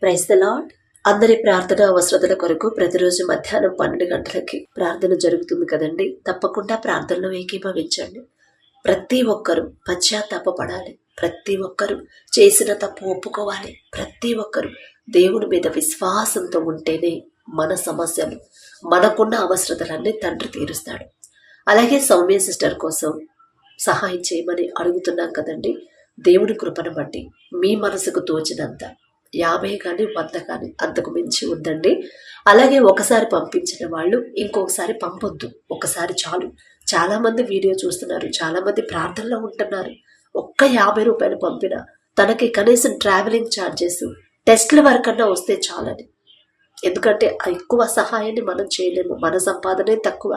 Praise the lord. అందరి ప్రార్థన అవసరతల కొరకు ప్రతిరోజు మధ్యాహ్నం 12 గంటలకి ప్రార్థన జరుగుతుంది కదండి. తప్పకుండా ప్రార్థనలో ఏకీభవించండి. ప్రతి ఒక్కరూ పశ్చాత్తాపపడాలి. ప్రతి ఒక్కరూ చేసిన తప్పు ఒప్పుకోవాలి. ప్రతి ఒక్కరూ దేవుని మీద విశ్వాసంతో ఉంటేనే మన సమస్యలు, మనకున్న అవసరతలన్నీ తండ్రి తీరుస్తాడు. అలాగే సౌమ్య సిస్టర్ కోసం సహాయం చేయమని అడుగుతున్నాం కదండి. దేవుడి కృపను బట్టి మీ మనసుకు తోచినంత 50 కానీ 100 కానీ అంతకు మించి ఉందండి. అలాగే ఒకసారి పంపించిన వాళ్ళు ఇంకొకసారి పంపొద్దు. ఒకసారి చాలు. చాలా మంది వీడియో చూస్తున్నారు, చాలా మంది ప్రార్థనలో ఉంటున్నారు. ఒక్క 50 రూపాయలు పంపినా తనకి కనీసం ట్రావెలింగ్ ఛార్జెస్ టెస్ట్ల వరకన్నా వస్తే చాలని. ఎందుకంటే ఎక్కువ సహాయాన్ని మనం చేయలేము, మన సంపాదనే తక్కువ.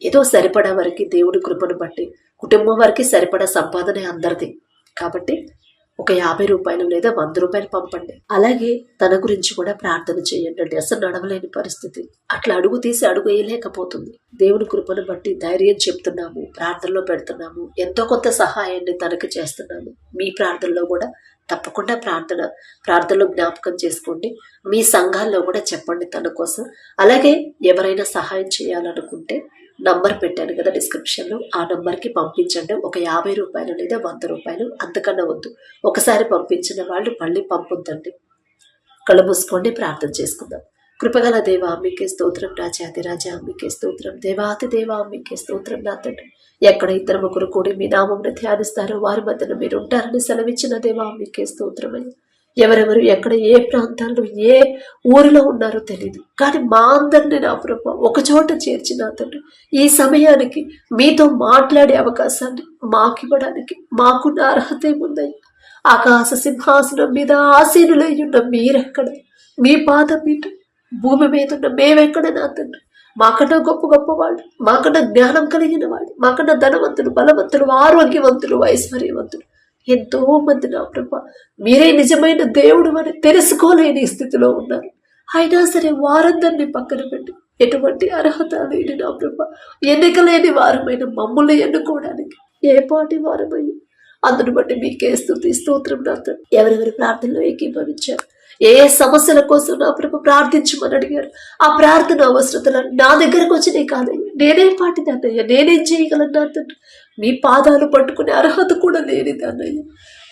ఏదో సరిపడా వరకు దేవుడి కృపను బట్టి కుటుంబం వరకు సరిపడా సంపాదనే అందరిది. కాబట్టి ఒక 50 రూపాయలు లేదా 100 రూపాయలు పంపండి. అలాగే తన గురించి కూడా ప్రార్థన చేయండి. అసలు నడవలేని పరిస్థితి, అట్లా అడుగు తీసి అడుగు వేయలేకపోతుంది. దేవుని కృపను బట్టి ధైర్యం చెప్తున్నాము, ప్రార్థనలో పెడుతున్నాము, ఎంతో కొంత సహాయాన్ని తనకి చేస్తున్నాము. మీ ప్రార్థనలో కూడా తప్పకుండా ప్రార్థనలో జ్ఞాపకం చేసుకోండి. మీ సంఘాల్లో కూడా చెప్పండి తన కోసం. అలాగే ఎవరైనా సహాయం చేయాలనుకుంటే నంబర్ పెట్టాను కదా డిస్క్రిప్షన్లో, ఆ నంబర్కి పంపించండి. ఒక 50 రూపాయలు లేదా 100 రూపాయలు, అంతకన్నా వద్దు. ఒకసారి పంపించిన వాళ్ళు మళ్ళీ పంపొద్దండి. కళ్ళు మూసుకోండి, ప్రార్థన చేసుకుందాం. కృపగల దేవా మీకే స్తోత్రం, రాజాదిరాజా మీకే స్తోత్రం, దేవాతి దేవా మీకే స్తోత్రం. నా తండ్రి, ఎక్కడ 2-3 కూడి మీ నామమును ధ్యానిస్తారో వారి మధ్యన మీరు ఉంటారని సెలవిచ్చిన దేవా మీకే స్తోత్రమయ్య. ఎవరెవరు ఎక్కడ ఏ ప్రాంతాల్లో ఏ ఊరిలో ఉన్నారో తెలియదు, కానీ మా అందరినీ నా ప్రభు ఒక చోట చేర్చిన తండ్రి, ఈ సమయానికి మీతో మాట్లాడే అవకాశాన్ని మాకివ్వడానికి మాకున్న అర్హత ఏముందయ్యా. ఆకాశ సింహాసనం మీద ఆసీనులై ఉన్న మీరెక్కడ, మీ పాదం మీద భూమి మీద ఉన్న మేమెక్కడ నా తండ్రి. మాకన్నా గొప్ప వాళ్ళు, మాకన్నా జ్ఞానం కలిగిన వాళ్ళు, మాకన్నా ధనవంతులు, బలవంతులు, ఆరోగ్యవంతులు, ఐశ్వర్యవంతులు ఎంతో మంది నా ప్రభా మీరే నిజమైన దేవుడు అని తెలుసుకోలేని స్థితిలో ఉన్నారు. అయినా సరే వారందరినీ పక్కన పెట్టి ఎటువంటి అర్హత లేని నా ప్రభా ఎన్నికలేని వారమైన మమ్మల్ని ఎన్నుకోవడానికి ఏ పాటి వారమయ్యి, అందును బట్టి మీకే స్తుతి స్తోత్రం. నా తండ్రి, ఎవరెవరి ప్రార్థనలో ఏకీభవించారు, ఏ సమస్యల కోసం నా ప్రభు ప్రార్థించమని అడిగారు, ఆ ప్రార్థన అవసరతలు నా దగ్గరకు వచ్చినాయి కాదయ్యా. నేనేం పాటిదాన్నయ్యా, నేనేం చేయగలను నా తండ్రి. మీ పాదాలు పట్టుకునే అర్హత కూడా లేనిదాన్నయ్యా.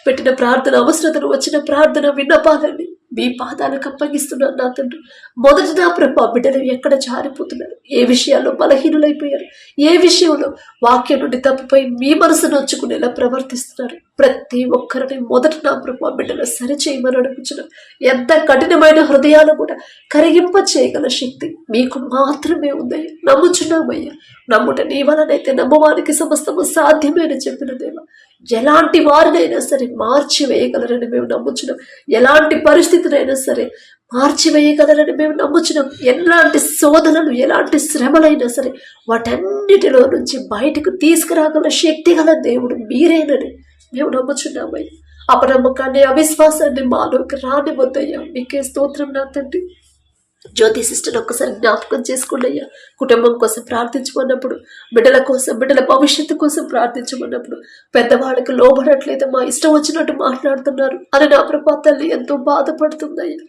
పెట్టిన ప్రార్థన అవసరతలు, వచ్చిన ప్రార్థన విన్నపాలని మీ పాదాలకు అప్పగిస్తున్నాను నా తండ్రి. మొదటి నా ప్రభా బిడ్డలు ఎక్కడ జారిపోతున్నారు, ఏ విషయాల్లో బలహీనులైపోయారు, ఏ విషయంలో వాక్యం నుండి తప్పిపోయి మీ మనసును నొచ్చుకునేలా ప్రవర్తిస్తున్నారు, ప్రతి ఒక్కరిని మొదటి నా ప్రభా బిడ్డలు సరిచేయమని అడుగుతున్నాం. ఎంత కఠినమైన హృదయాలు కూడా కరిగింప చేయగల శక్తి మీకు మాత్రమే ఉందయ్యా. నమ్ముచున్నామయ్యా. నమ్ముట నీ వలనైతే నమ్మవానికి సమస్తము సాధ్యమని చెప్పిన దేవా, ఎలాంటి వారినైనా సరే మార్చివేయగలరని మేము నమ్ముచున్నాం. ఎలాంటి పరిస్థితులైనా సరే మార్చివేయగలరని మేము నమ్ముచున్నాం. ఎలాంటి శోధనలు, ఎలాంటి శ్రమలైనా సరే వాటన్నిటిలో నుంచి బయటకు తీసుకురాగల శక్తి గల దేవుడు మీరేనని మేము నమ్ముచున్నామయ్యా. అపనమ్మకాన్ని, అవిశ్వాసాన్ని మాలోకి రానివద్దయ్యా. మీకే స్తోత్రం నా తండ్రి. జ్యోతి సిస్టర్ ఒక్కసారి జ్ఞాపకం చేసుకోండి అయ్యా. కుటుంబం కోసం ప్రార్థించమన్నప్పుడు, బిడ్డల కోసం, బిడ్డల భవిష్యత్తు కోసం ప్రార్థించమన్నప్పుడు పెద్దవాళ్ళకి లోబడట్లేదు, మా ఇష్టం వచ్చినట్టు మాట్లాడుతున్నారు అని నా ప్రభా తల్లి ఎంతో బాధపడుతుందయ్యా.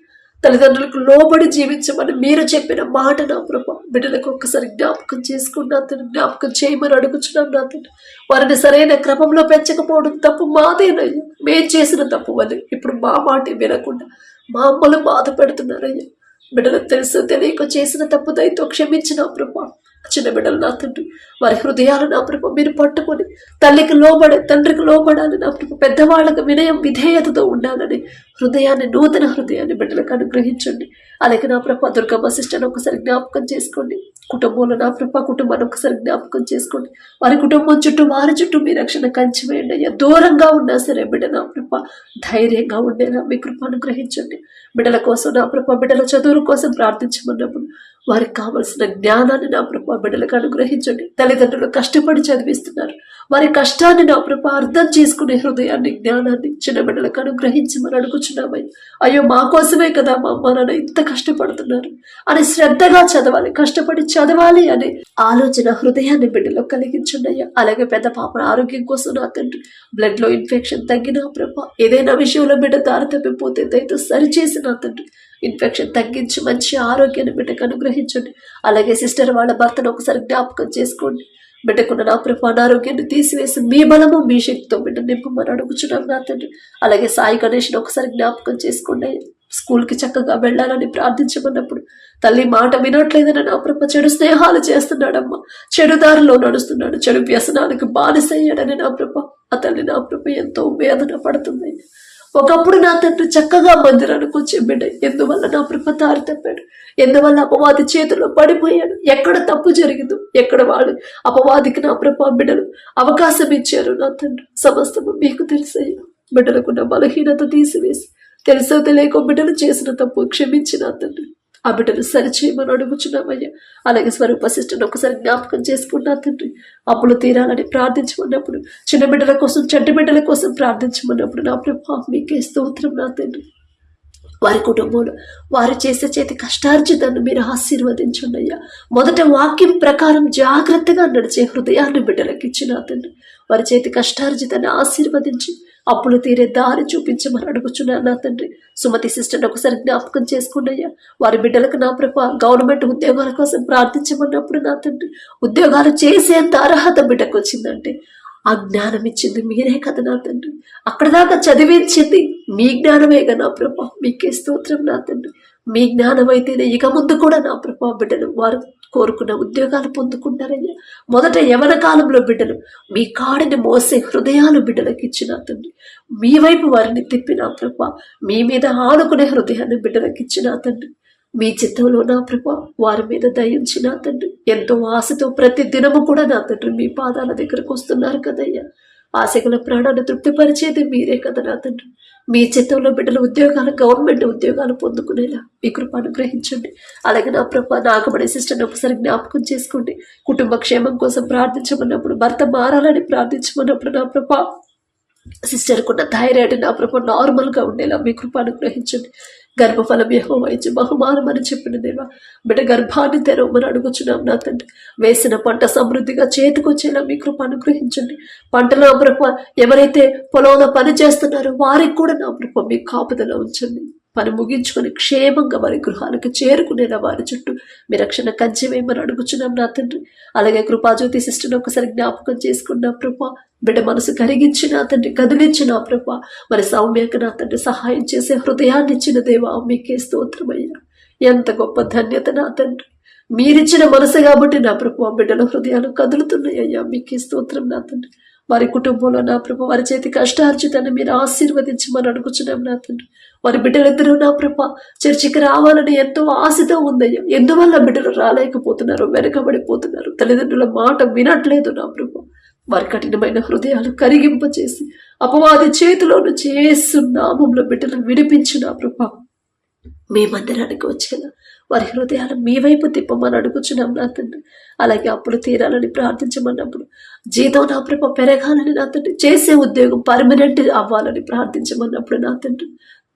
తల్లిదండ్రులకు లోబడి జీవించమని మీరు చెప్పిన మాట నా ప్రభా బిడ్డలకు ఒక్కసారి జ్ఞాపకం చేసుకున్నా తండ్రి, జ్ఞాపకం చేయమని అడుగుచున్నాం నా తండ్రి. వారిని సరైన క్రమంలో పెంచకపోవడం తప్పు మాదేనయ్యా. మేం చేసిన తప్పు అని ఇప్పుడు మా మాట వినకుండా మా అమ్మలు బాధ పెడుతున్నారయ్యా. బిడ్డలకు తెలుసు తెలియక చేసిన తప్పు దయతో క్షమించిన ప్రభా. చిన్న బిడ్డలు నా తండ్రి, వారి హృదయాలు నా ప్రభు మీరు పట్టుకొని తల్లికి లోబడి తండ్రికి లోబడాలి నా ప్రభు. పెద్దవాళ్ళకు వినయం విధేయతతో ఉండాలని హృదయాన్ని, నూతన హృదయాన్ని బిడ్డలకు అనుగ్రహించండి. అలాగే నా ప్రభు దుర్గమ్మ సిస్టర్ని ఒకసారి జ్ఞాపకం చేసుకోండి. కుటుంబంలో నా ప్రభు కుటుంబాన్ని ఒకసారి జ్ఞాపకం చేసుకోండి. వారి కుటుంబం చుట్టూ, వారి చుట్టూ మీ రక్షణ కంచి వేయండి అయ్యా. దూరంగా ఉన్నా సరే బిడ్డ నా ప్రభు ధైర్యంగా ఉండేలా మీ కృప అనుగ్రహించండి. బిడ్డల కోసం నా ప్రభు, బిడ్డల చదువుల కోసం ప్రార్థించమన్నప్పుడు వారికి కావలసిన జ్ఞానాన్ని నా ప్రభు బిడ్డలకు అనుగ్రహించండి. తల్లిదండ్రులు కష్టపడి చదివిస్తున్నారు, వారి కష్టాన్ని నా ప్రభ అర్థం చేసుకునే హృదయాన్ని, జ్ఞానాన్ని చిన్న బిడ్డలకు అనుగ్రహించమని అడుగుచున్నామయ్యా. అయ్యో మా కోసమే కదా మా అమ్మ నాన్న ఇంత కష్టపడుతున్నారు అని శ్రద్ధగా చదవాలి, కష్టపడి చదవాలి అనే ఆలోచన హృదయాన్ని బిడ్డలో కలిగించుండయ్యా. అలాగే పెద్ద పాప ఆరోగ్యం కోసం నా తండ్రి బ్లడ్ లో ఇన్ఫెక్షన్ తగ్గిన ప్రభ, ఏదైనా విషయంలో బిడ్డ దారి తప్పిపోతే దయతో సరిచేసి నా తండ్రి ఇన్ఫెక్షన్ తగ్గించి మంచి ఆరోగ్యాన్ని బిడ్డకు అనుగ్రహించండి. అలాగే సిస్టర్ వాళ్ళ భర్తను ఒకసారి జ్ఞాపకం చేసుకోండి. బిడ్డకున్న నా ప్రభు అనారోగ్యాన్ని తీసివేసి మీ బలము మీ శక్తితో బిడ్డ నింపమని అడుగుచున్నాం నా తండ్రి. అలాగే సాయి గణేష్ని ఒకసారి జ్ఞాపకం చేసుకోండి. స్కూల్కి చక్కగా వెళ్ళాలని ప్రార్థించమన్నప్పుడు తల్లి మాట వినట్లేదని నా ప్రభ చెడు స్నేహాలు చేస్తున్నాడమ్మా, చెడు దారిలో నడుస్తున్నాడు, చెడు వ్యసనానికి బానిసయ్యాడని నా ప్రభ ఆ తల్లి నా ప్రభ ఎంతో వేదన పడుతుంది. ఒకప్పుడు నా తండ్రి చక్కగా మందిరానికి వచ్చే బిడ్డ ఎందువల్ల నా ప్రభ దారి తప్పాడు, ఎందువల్ల అపవాది చేతిలో పడిపోయాడు, ఎక్కడ తప్పు జరిగిందో, ఎక్కడ వాడు అపవాదికి నా ప్రభ బిడ్డలు అవకాశం ఇచ్చారు నా తండ్రి సమస్తము మీకు తెలిసయ్యా. బిడ్డలకున్న బలహీనత తీసివేసి తెలుసో తెలియకో బిడ్డలు చేసిన తప్పు క్షమించి నా తండ్రి ఆ బిడ్డను సరిచేయమని అడుగుచున్నామయ్యా. అలాగే స్వరూప సిస్టర్ని ఒకసారి జ్ఞాపకం చేసుకున్నా తండ్రి, అప్పులు తీరాలని ప్రార్థించమన్నప్పుడు, చిన్న బిడ్డల కోసం చెడ్డ బిడ్డల కోసం ప్రార్థించమన్నప్పుడు నా ప్రభా మీకే స్తోత్రం నా తండ్రి. వారి కుటుంబంలో వారు చేసే చేతి కష్టార్జితాన్ని మీరు ఆశీర్వదించండి అయ్యా. మొదట వాక్యం ప్రకారం జాగ్రత్తగా నడిచే హృదయాన్ని బిడ్డలకు ఇచ్చిన తండ్రి, వారి చేతి కష్టార్జితాన్ని ఆశీర్వదించి అప్పులు తీరే దారి చూపించమని అడుగుచున్నాను నా తండ్రి. సుమతి సిస్టర్ని ఒకసారి జ్ఞాపకం చేసుకోండి అయ్యా. వారి బిడ్డలకు నా ప్రభ గవర్నమెంట్ ఉద్యోగాల కోసం ప్రార్థించమన్నప్పుడు నా తండ్రి ఉద్యోగాలు చేసేంత అర్హత బిడ్డకు వచ్చిందంటే ఆ జ్ఞానం ఇచ్చింది మీరే కదా నా తండ్రి, అక్కడ దాకా చదివించింది మీ జ్ఞానమేగా నా ప్రభా మీకే స్తోత్రం నా తండ్రి. మీ జ్ఞానం అయితేనే ఇక ముందు కూడా నా ప్రభా బిడ్డలు వారు కోరుకున్న ఉద్యోగాలు పొందుకుంటారయ్యా. మొదట యవన కాలంలో బిడ్డలు మీ కాడిని మోసే హృదయాలు బిడ్డలకు ఇచ్చిన తండ్రి, మీ వైపు వారిని తిప్పిన ప్రభా మీ మీద ఆనుకునే హృదయాన్ని బిడ్డలకు ఇచ్చిన తండ్రి. మీ చిత్తంలో నా ప్రభా వారి మీద దయించిన తండ్రి, ఎంతో ఆశతో ప్రతి దినము కూడా నా తండ్రి మీ పాదాల దగ్గరకు వస్తున్నారు కదయ్యా. ఆశగల ప్రాణాన్ని తృప్తిపరిచేది మీరే కదా నా తండ్రి. మీ చిత్తంలో బిడ్డల ఉద్యోగాలు గవర్నమెంట్ ఉద్యోగాలు పొందుకునేలా మీ కృప అనుగ్రహించండి. అలాగే నా ప్రభా నాగబడే సిస్టర్ని ఒకసారి జ్ఞాపకం చేసుకోండి. కుటుంబ క్షేమం కోసం ప్రార్థించమన్నప్పుడు, భర్త మారాలని ప్రార్థించమన్నప్పుడు నా ప్రభా సిస్టర్కున్న థైరాయిడ్ నా ప్రభా నార్మల్గా ఉండేలా మీ కృప అనుగ్రహించండి. గర్భఫలం యెహోవా ఇచ్చే బహుమానం అని చెప్పిన దేవా బిడ్డ గర్భాన్ని తెరవమని అడుగుచున్నాం నా తండ్రి. వేసిన పంట సమృద్ధిగా చేతికొచ్చేలా మీ కృప అనుగ్రహించండి. పంటలో ప్రభ ఎవరైతే పొలంలో పని చేస్తున్నారో వారికి కూడా నా ప్రభ మీ కాపుదల ఉంచండి. పని ముగించుకొని క్షేమంగా వారి గృహాలకు చేరుకునేలా వారి చుట్టూ మీ రక్షణ కంచె వేయమని అడుగుచున్నాం నా తండ్రి. అలాగే కృపాజ్యోతి సిస్టర్ని ఒకసారి జ్ఞాపకం చేసుకున్న ప్రభా బిడ్డ మనసు కరిగించిన తండ్రి, కదిలించిన ప్రభా మరి సౌమ్యకు నా తండ్రి సహాయం చేసే హృదయాన్ని ఇచ్చిన దేవా మీకే స్తోత్రమయ్యా. ఎంత గొప్ప ధన్యత నా తండ్రి, మీరిచ్చిన మనసు కాబట్టి నా ప్రభా బిడ్డల హృదయాలు కదులుతున్నాయ్యా. మీకే స్తోత్రం నా తండ్రి. వారి కుటుంబంలో నా ప్రభ వారి చేతి కష్టార్జితాన్ని మీరు ఆశీర్వదించమని అడుగుచున్నాం నా తండ్రి. వారి బిడ్డలిద్దరూ నా ప్రభ చర్చికి రావాలని ఎంతో ఆశతో ఉందయ్యా. ఎందువల్ల బిడ్డలు రాలేకపోతున్నారు, వెనకబడిపోతున్నారు, తల్లిదండ్రుల మాట వినట్లేదు నా ప్రభ. వారి కఠినమైన హృదయాలు కరిగింపచేసి అపవాది చేతిలో నుంచి యేసు నామములో బిడ్డలను విడిపించు నా ప్రభ. మీ మందిరానికి వచ్చేలా వారి హృదయాలు మీ వైపు తిప్పమని అడుగుచున్నాం నా తండ్రి. అలాగే అప్పులు తీరాలని ప్రార్థించమన్నప్పుడు, జీతం నా ప్రభ పెరగాలని నా తండ్రి, చేసే ఉద్యోగం పర్మనెంట్ అవ్వాలని ప్రార్థించమన్నప్పుడు నా తండ్రి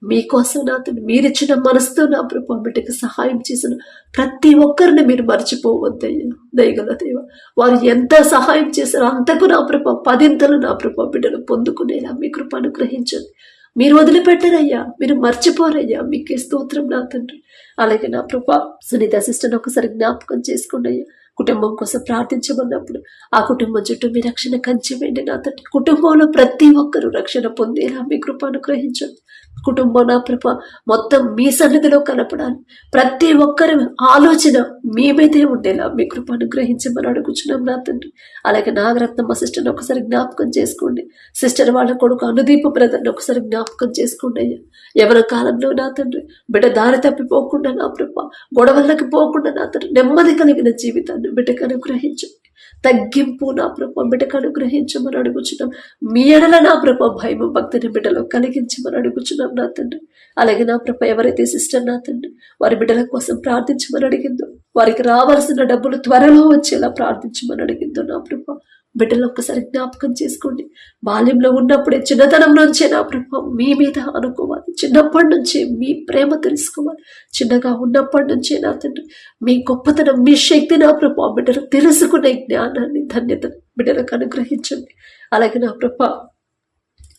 మీకోసం నా తండ్రి మీరిచ్చిన మనసుతో నా ప్రభ బిడ్డకి సహాయం చేసిన ప్రతి ఒక్కరిని మీరు మర్చిపోవద్దయ్యా. దయగల దేవ వారు ఎంత సహాయం చేశారో అంతకు నా ప్రభ పదింతలు నా ప్రభ బిడ్డలు పొందుకునేలా మీ కృప అనుగ్రహించండి. మీరు వదిలిపెట్టరయ్యా, మీరు మర్చిపోరయ్యా. మీకే స్తోత్రం నా తండ్రి. అలాగే నా ప్రభా సునీత సిస్టర్ని ఒకసారి జ్ఞాపకం చేసుకోండి అయ్యా. కుటుంబం కోసం ప్రార్థించమన్నప్పుడు ఆ కుటుంబం చుట్టూ మీ రక్షణ కంచె వేయండి నా తండ్రి. కుటుంబంలో ప్రతి ఒక్కరూ రక్షణ పొందేలా మీ కృప అనుగ్రహించండి. కుటుంబం నా ప్రభ మొత్తం మీ సన్నిధిలో కలపడాలి. ప్రతి ఒక్కరి ఆలోచన మీ మీదే ఉండేలా మీ కృప అనుగ్రహించమని అడుగుచున్నాం నా తండ్రి. అలాగే నాగరత్నమ్మ సిస్టర్ని ఒకసారి జ్ఞాపకం చేసుకోండి. సిస్టర్ వాళ్ళ కొడుకు అనుదీప బ్రదర్ని ఒకసారి జ్ఞాపకం చేసుకోండి అయ్యా. ఎవరి కాలంలో నా తండ్రి బిడ్డ దారి తప్పిపోకుండా నా ప్రభ గొడవలకి పోకుండా నా తండ్రి నెమ్మది కలిగిన జీవితాన్ని బిడ్డకు అనుగ్రహించండి. తగ్గింపు నా ప్రభ బిడ్డకు అనుగ్రహించమని అడుగుచున్నాం. మీ ఎడల నా ప్రభ భయము భక్తిని బిడ్డలో కలిగించమని అడుగుచున్నాం నా తండ్రి. అలాగే నా ప్రభ ఎవరైతే సిస్టర్ నా తండ్రి వారి బిడ్డల కోసం ప్రార్థించమని అడిగిందో, వారికి రావాల్సిన డబ్బులు త్వరలో వచ్చేలా ప్రార్థించమని అడిగిందో నా ప్రభ బిడ్డలు ఒక్కసారి జ్ఞాపకం చేసుకోండి. బాల్యంలో ఉన్నప్పుడే, చిన్నతనం నుంచే నా ప్రభా మీ మీద అనుకోవాలి. చిన్నప్పటి నుంచే మీ ప్రేమ తెలుసుకోవాలి. చిన్నగా ఉన్నప్పటి నుంచే నా తండ్రి మీ గొప్పతనం, మీ శక్తి నా ప్రభా బిడ్డలు తెలుసుకునే జ్ఞానాన్ని, ధన్యతను బిడ్డలకు అనుగ్రహించండి. అలాగే నా ప్రభా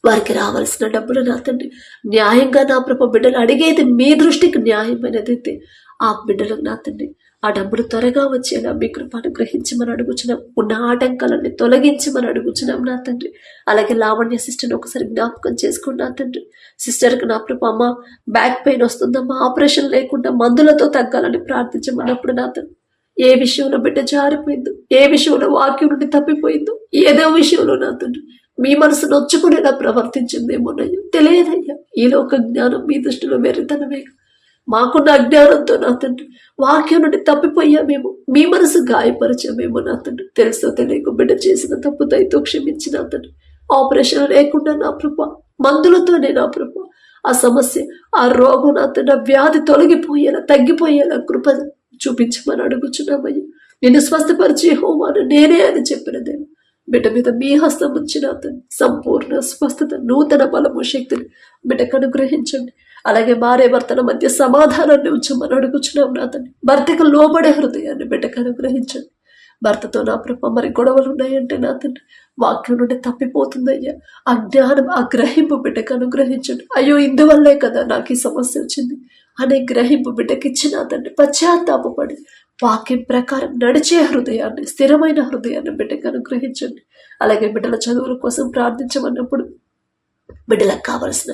వారికి రావాల్సిన డబ్బులు నా తండ్రి న్యాయంగా నా ప్రభా బిడ్డలు అడిగేది మీ దృష్టికి న్యాయమైనదైతే ఆ బిడ్డలకు నా తండ్రి ఆ డబ్బులు త్వరగా వచ్చేలా మీ కృప అనుగ్రహించమని అడుగుచున్నాం. ఉన్న ఆటంకాలన్నీ తొలగించమని అడుగుచున్నాం నా తండ్రి. అలాగే లావణ్య సిస్టర్ని ఒకసారి జ్ఞాపకం చేసుకోండి నా తండ్రి. సిస్టర్కి నా ప్రభా అమ్మ బ్యాక్ పెయిన్ వస్తుందమ్మా, ఆపరేషన్ లేకుండా మందులతో తగ్గాలని ప్రార్థించమన్నప్పుడు నా తండ్రి ఏ విషయంలో బిడ్డ జారిపోయిందో, ఏ విషయంలో వాక్యం నుండి తప్పిపోయిందో, ఏదో విషయంలో నా తండ్రి మీ మనసు నొచ్చుకునేలా ప్రవర్తించిందేమోనయ్యా, తెలియదయ్యా. ఈ లోక జ్ఞానం మీ దృష్టిలో వెర్రితనమే. మాకున్న అజ్ఞానంతో నా తండ్రి వాక్యం నుండి తప్పిపోయామేమో, మీ మనసు గాయపరిచామేమో నా తండ్రి. తెలుసో తెలియక బిడ్డ చేసిన తప్పు దయతో క్షమించి నా తండ్రి ఆపరేషన్ లేకుండా నా ప్రభా మందులతోనే నా ప్రభా ఆ సమస్య, ఆ రోగం నా తండ్రి వ్యాధి తొలగిపోయేలా, తగ్గిపోయేలా కృప చూపించమని అడుగుచున్నామయ్యా. నిన్ను స్వస్థపరిచే హోమాను నేనే అని చెప్పినదేమో బిడ్డ మీద మీ హస్తం ఉంచిన అతను సంపూర్ణ స్వస్థత, నూతన బలము, శక్తిని బిడ్డకు అనుగ్రహించండి. అలాగే భార్య భర్తల మధ్య సమాధానాన్ని ఉంచమని అడుగుచున్నాం నా తండ్రి. భర్తకు లోబడే హృదయాన్ని బిడ్డకు అనుగ్రహించండి. భర్తతో నా ప్రభ మరి గొడవలు ఉన్నాయంటే నా తండ్రి వాక్యం నుండి తప్పిపోతుందయ్యా. ఆ జ్ఞానం, ఆ గ్రహింపు బిడ్డకు అనుగ్రహించండి. అయ్యో ఇందువల్లే కదా నాకు ఈ సమస్య వచ్చింది అనే గ్రహింపు బిడ్డకిచ్చిన తండ్రి పశ్చాత్తాపడి వాక్యం ప్రకారం నడిచే హృదయాన్ని, స్థిరమైన హృదయాన్ని బిడ్డకు అనుగ్రహించండి. అలాగే బిడ్డల చదువుల కోసం ప్రార్థించమన్నప్పుడు బిడ్డలకు కావలసిన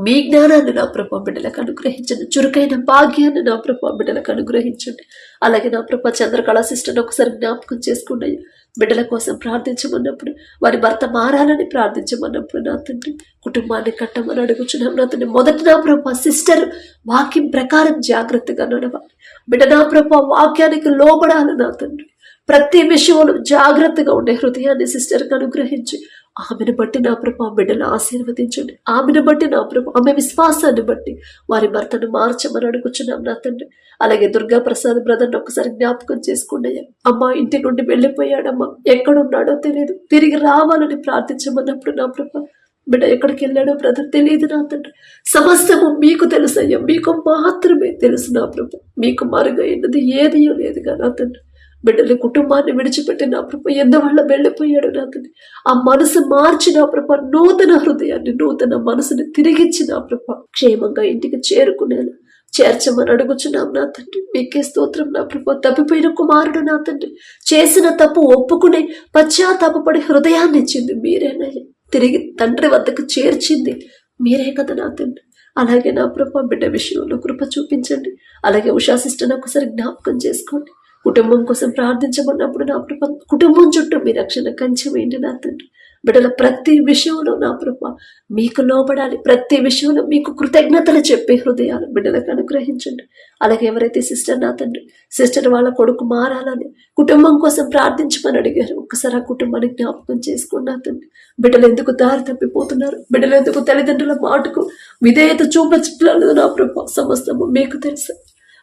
మీ జ్ఞానాన్ని నా ప్రభా బిడ్డలకు అనుగ్రహించండి. చురుకైన భాగ్యాన్ని నా ప్రభా బిడ్డలకు అనుగ్రహించండి. అలాగే నా ప్రభా చంద్రకళా సిస్టర్ని ఒకసారి జ్ఞాపకం చేసుకున్నాయి. బిడ్డల కోసం ప్రార్థించమన్నప్పుడు, వారి భర్త మారాలని ప్రార్థించమన్నప్పుడు నా తండ్రి కుటుంబాన్ని కట్టమని అడుగుచున్నాం నా తండ్రి. మొదటి నా ప్రభా సిస్టర్ వాక్యం ప్రకారం జాగ్రత్తగా నడవాలి. బిడ్డ నా ప్రభా వాక్యానికి లోబడాలి నా తండ్రి. ప్రతి విషయంలో జాగ్రత్తగా ఉండే హృదయాన్ని సిస్టర్కి అనుగ్రహించి ఆమెను బట్టి నా ప్రభా బిడ్డలు ఆశీర్వదించండి. ఆమెను బట్టి నా ప్రభా ఆమె విశ్వాసాన్ని బట్టి వారి భర్తను మార్చమని అడుగుచున్నాం నా తండ్రి. అలాగే దుర్గా ప్రసాద్ బ్రదర్ని ఒకసారి జ్ఞాపకం చేసుకోండి. అమ్మ ఇంటి నుండి వెళ్ళిపోయాడమ్మా, ఎక్కడున్నాడో తెలియదు, తిరిగి రావాలని ప్రార్థించమన్నప్పుడు నా ప్రభా బిడ్డ ఎక్కడికి వెళ్ళాడో బ్రదర్ తెలియదు నా తండ్రి. సమస్తము మీకు తెలుసయ్యా, మీకు మాత్రమే తెలుసు నా ప్రభా. మీకు మరుగైనది ఏదీ లేదుగా నా తండ్రి. బిడ్డల కుటుంబాన్ని విడిచిపెట్టి నా ప్రభ ఎందువల్ల వెళ్ళిపోయాడు నా తండ్రి. ఆ మనసు మార్చి నా ప్రభ నూతన హృదయాన్ని, నూతన మనసుని తిరిగిచ్చి నా ప్రభ క్షేమంగా ఇంటికి చేరుకునేలా చేర్చమని అడుగుచున్నాం నా తండ్రి. మీకే స్తోత్రం నా ప్రభ. తప్పిపోయిన కుమారుడు నా తండ్రి చేసిన తప్పు ఒప్పుకునే పశ్చాత్తాపపడి హృదయాన్ని ఇచ్చింది మీరేనయ్యా. తిరిగి తండ్రి వద్దకు చేర్చింది మీరే కదా నా తండ్రి. అలాగే నా ప్రభ బిడ్డ విషయంలో కృప చూపించండి. అలాగే ఉషా సిస్టర్ని ఒకసారి జ్ఞాపకం చేసుకోండి. కుటుంబం కోసం ప్రార్థించమన్నప్పుడు నా ప్రభ కుటుంబం చుట్టూ మీ రక్షణ కంచె వేయండి నా తండ్రి. బిడ్డల ప్రతి విషయంలో నా ప్రభ మీకు లోబడాలి. ప్రతి విషయంలో మీకు కృతజ్ఞతలు చెప్పే హృదయాలు బిడ్డలకు అనుగ్రహించండి. అలాగే ఎవరైతే సిస్టర్ నా తండ్రి సిస్టర్ వాళ్ళ కొడుకు మారాలని కుటుంబం కోసం ప్రార్థించమని అడిగారు, ఒక్కసారి ఆ కుటుంబాన్ని జ్ఞాపకం చేసుకోండి నా తండ్రి. బిడ్డలు ఎందుకు దారి తప్పిపోతున్నారు, బిడ్డలు ఎందుకు తల్లిదండ్రుల మాటకు విధేయత చూపట్లేదు నా ప్రభ సమస్తము మీకు తెలుసు.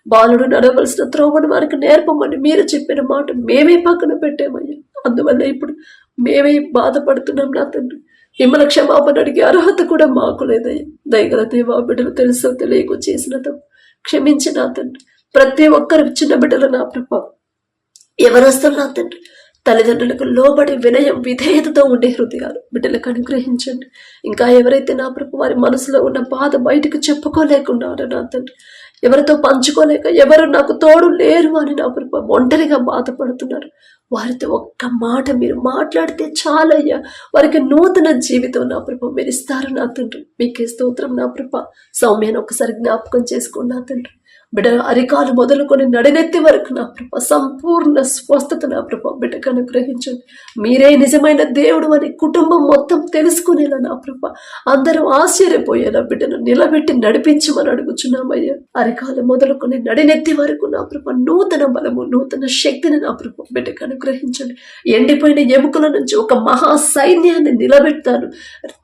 బాలుడు నడవలసిన త్రోవను వారికి నేర్పమని మీరు చెప్పిన మాట మేమే పక్కన పెట్టామయ్యా. అందువల్ల ఇప్పుడు మేమే బాధపడుతున్నాం నా తండ్రి. మిమ్మల్ని క్షమాపణ అడిగే అర్హత కూడా మాకు లేదయ్యా. దయగల దేవా బిడ్డలు తెలుసో తెలియకు చేసిన తప్పు క్షమించి నా తండ్రి. ప్రతి ఒక్కరు చిన్న బిడ్డలు నా ప్రభావం ఎవరొస్తారు నా తండ్రి తల్లిదండ్రులకు లోబడి వినయం విధేయతతో ఉండే హృదయాలు బిడ్డలకు అనుగ్రహించండి. ఇంకా ఎవరైతే నా ప్రభు వారి మనసులో ఉన్న బాధ బయటకు చెప్పుకోలేకున్నారో నా తండ్రి, ఎవరితో పంచుకోలేక ఎవరు నాకు తోడు లేరు అని నా ప్రభు ఒంటరిగా బాధపడుతున్నారు, వారితో ఒక్క మాట మీరు మాట్లాడితే చాలయ్యా. వారికి నూతన జీవితం నా ప్రభు మీరు ఇస్తారు నా తండ్రి. మీకే స్తోత్రం నా ప్రభు. సౌమ్యాన్ని ఒకసారి జ్ఞాపకం చేసుకోండి నా తండ్రి. బిడ్డ అరికాలు మొదలుకొని నడినెత్తి వరకు నా ప్రభ సంపూర్ణ స్వస్థత నా ప్రభ బిడ్డకు అనుగ్రహించండి. మీరే నిజమైన దేవుడు అని కుటుంబం మొత్తం తెలుసుకునేలా నా ప్రభ అందరూ ఆశ్చర్యపోయేలా బిడ్డను నిలబెట్టి నడిపించమని అడుగుచున్నామయ్యా. అరికాలు మొదలుకొని నడినెత్తి వరకు నా ప్రభ నూతన బలము నూతన శక్తిని నా ప్రభ బిడ్డకు అనుగ్రహించండి. ఎండిపోయిన ఎముకల నుంచి ఒక మహా సైన్యాన్ని నిలబెడతాను,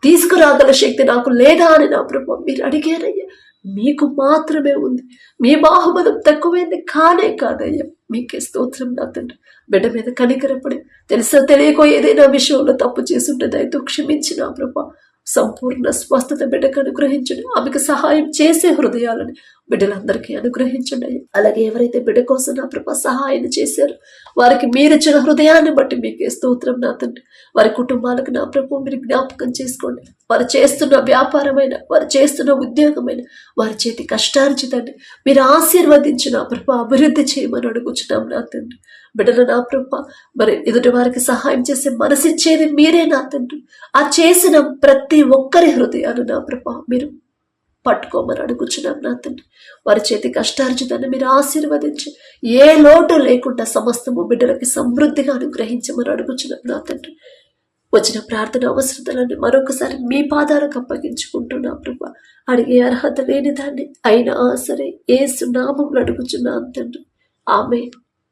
తీసుకురాగల శక్తి నాకు లేదా అని నా ప్రభ మీరు అడిగారయ్యా. మీకు మాత్రమే ఉంది. మీ బాహుబలం తక్కువైంది కానే కాదయ్యా. మీకే స్తోత్రం నా తండ్రి. బిడ్డ మీద కనికరపడి తెలుసో తెలియకో ఏదైనా విషయంలో తప్పు చేసుంటే దయతో క్షమించిన ప్రభా. సంపూర్ణ స్వస్థత బిడ్డకు అనుగ్రహించండి. ఆమెకు సహాయం చేసే హృదయాలని బిడ్డలందరికీ అనుగ్రహించండి. అలాగే ఎవరైతే బిడ్డ కోసం నా ప్రభా సహాయం చేశారు వారికి మీరిచ్చిన హృదయాన్ని బట్టి మీకే స్తోత్రం నా తండ్రి. వారి కుటుంబాలకు నా ప్రభు మీరు జ్ఞాపకం చేసుకోండి. వారు చేస్తున్న వ్యాపారమైన, వారు చేస్తున్న ఉద్యోగమైన, వారి చేతి కష్టార్జితాన్ని మీరు ఆశీర్వదించి నా ప్రభా అభివృద్ధి చేయమని అడుగుచున్నాం నా తండ్రి. బిడ్డలు నా ప్రభా మరి ఎదుటి వారికి సహాయం చేసే మనసిచ్చేది మీరే నా తండ్రి. ఆ చేసిన ప్రతి ఒక్కరి హృదయాలు నా ప్రభా మీరు పట్టుకోమని అడుగుచున్నాం నా తండ్రి. వారి చేతి కష్టార్జితాన్ని మీరు ఆశీర్వదించి ఏ లోటు లేకుండా సమస్తము బిడ్డలకి సమృద్ధిగా అనుగ్రహించమని అడుగుచున్నాం నా తండ్రి. వచ్చిన ప్రార్థన అవసరతలన్నీ మరొకసారి మీ పాదాలకు అప్పగించుకుంటున్నా ప్రభా. అడిగే అర్హత లేని దాన్ని అయినా సరే యేసు నామములో అడుగుచున్నాను తండ్రి. ఆమేన్.